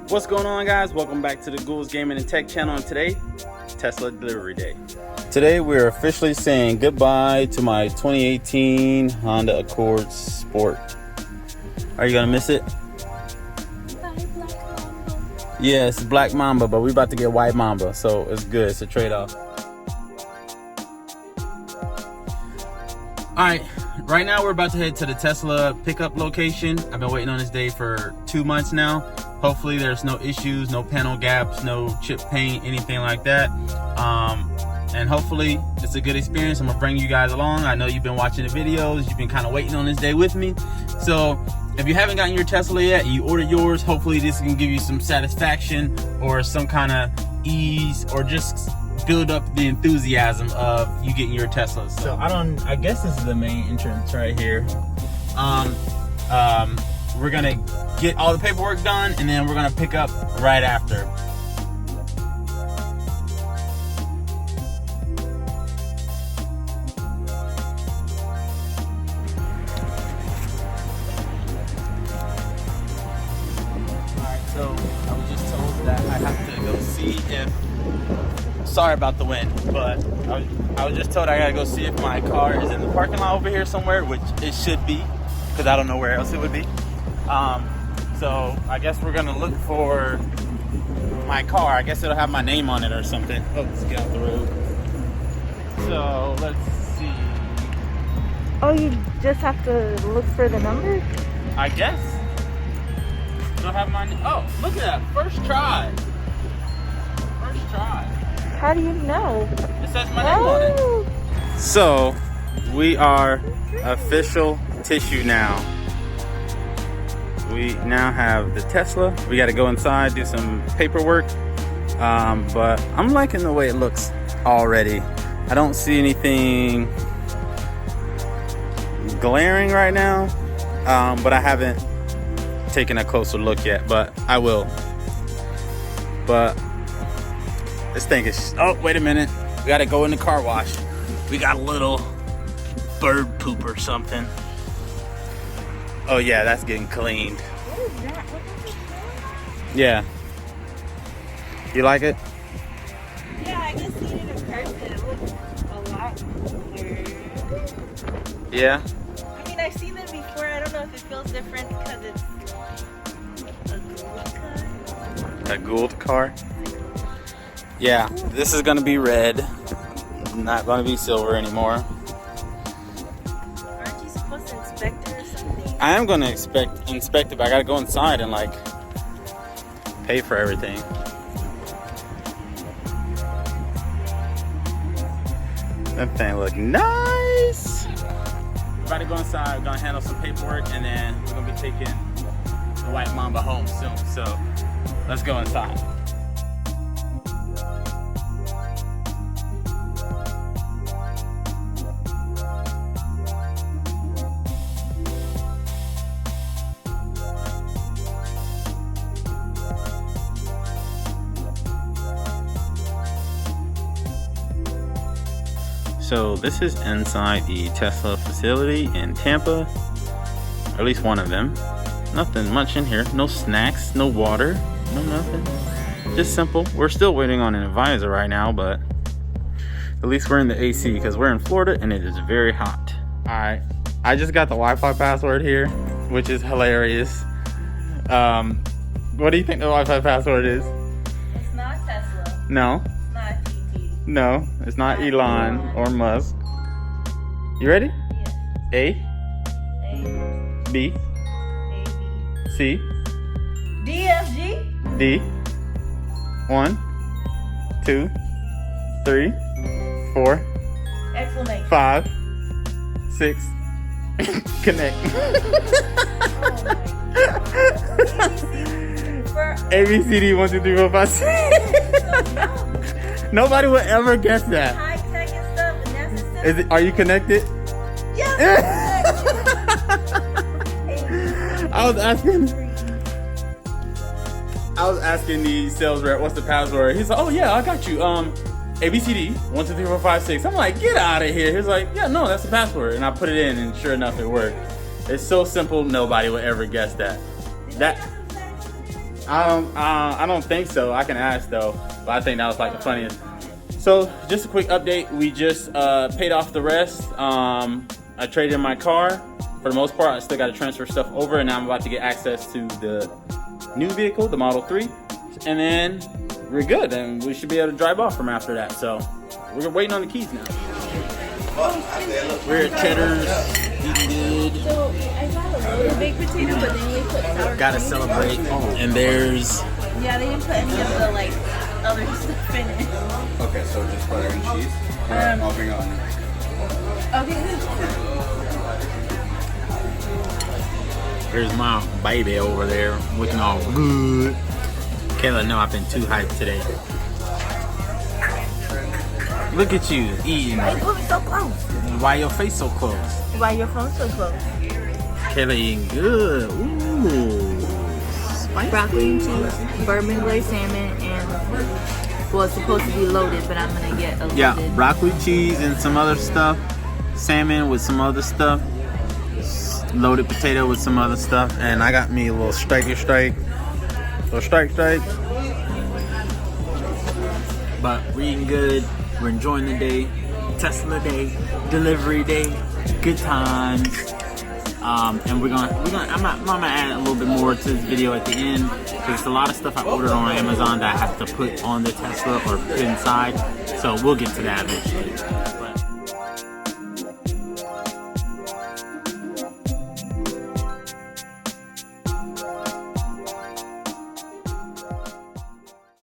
What's going on, guys? Welcome back to the Gould's Gaming and Tech channel, and today, Tesla delivery day. Today we're officially saying goodbye to my 2018 Honda Accord Sport. Are you gonna miss it? Yeah, it's Black Mamba, but we're about to get White Mamba, so it's good. It's a trade-off. Alright, right now we're about to head to the Tesla pickup location. I've been waiting on this day for 2 months now. Hopefully there's no issues, no panel gaps, no chip paint, anything like that. And hopefully it's a good experience. I'm gonna bring you guys along. I know you've been watching the videos, you've been kind of waiting on this day with me. So if you haven't gotten your Tesla yet and you ordered yours, hopefully this can give you some satisfaction or some kind of ease, or just build up the enthusiasm of you getting your Tesla. So I guess this is the main entrance right here. We're gonna get all the paperwork done, and then we're gonna pick up right after. Alright, so I was just told that I have to go see if, sorry about the wind, but I was just told I gotta go see if my car is in the parking lot over here somewhere, which it should be, because I don't know where else it would be. So I guess we're gonna look for my car. I guess it'll have my name on it or something. Oh, let's get out the road. So let's see. Oh, you just have to look for the number? I guess. It'll have my name. Oh, look at that. First try. First try. How do you know? It says my name on it. So we are official tissue now. We now have the Tesla. We got to go inside, do some paperwork, but I'm liking the way it looks already. I don't see anything glaring right now, but I haven't taken a closer look yet, but I will. But this thing is, oh, wait a minute. We got to go in the car wash. We got a little bird poop or something. Oh yeah, that's getting cleaned. What is that? Yeah. You like it? Yeah, I just seen it in person. It looks a lot cooler. Yeah? I mean, I've seen them before. I don't know if it feels different because it's a Gould car. A Gould car? Yeah, this is gonna be red. Not gonna be silver anymore. Aren't you supposed to inspect it or something? I am gonna inspect it, but I gotta go inside and like pay for everything. That thing look nice. We're about to go inside. We're gonna handle some paperwork, and then we're gonna be taking the White Mamba home soon. So let's go inside. So this is inside the Tesla facility in Tampa, or at least one of them. Nothing much in here, no snacks, no water, no nothing. Just simple. We're still waiting on an advisor right now, but at least we're in the AC because we're in Florida and it is very hot. All right, I just got the Wi-Fi password here, which is hilarious. What do you think the Wi-Fi password is? It's not Tesla. No. No, it's not Elon or Musk. You ready? Yes. A, B, C, DFG? D. 1, 2, 3, 4, Exclamation. 5, 6. Connect. A, B, C, D, 1, 2, 3, 4, 5, 6. Nobody would ever guess that. High tech and stuff, and that's the Is it? Are you connected? Yes. I was asking the sales rep, what's the password? He's like, oh yeah, I got you. ABCD 1 2 3 4 5 6. I'm like, get out of here. He's like, yeah, no, that's the password. And I put it in, and sure enough, it worked. It's so simple, nobody would ever guess that. I don't think so. I can ask though, but I think that was like the funniest. So just a quick update. We just paid off the rest. I traded in my car. For the most part, I still got to transfer stuff over, and now I'm about to get access to the new vehicle, the Model 3, and then we're good, and we should be able to drive off from after that. So we're waiting on the keys now. We're at Cheddar's, eating good. So I got a little baked potato, but then we put sour Gotta cream. celebrate. And there's Yeah, they didn't put any of the like other stuff in it. Okay, so just butter and cheese. I'll bring on. Okay. Here's my baby over there looking all good. Kayla, no, I've been too hyped today. Look at you eating. Why you moving so close? Why your face so close? Why your phone so close? Kayla eating good. Ooh. Spicy. Broccoli and cheese, bourbon glazed salmon, and well, it's supposed to be loaded, but I'm gonna get a loaded. Yeah, broccoli, cheese, and some other stuff. Salmon with some other stuff. Loaded potato with some other stuff. And I got me a little strike. Little strike. But we're eating good. We're enjoying the day. Tesla day. Delivery day. Good times. And I'm gonna add a little bit more to this video at the end, because it's a lot of stuff I ordered on Amazon that I have to put on the Tesla or put inside. So we'll get to that eventually.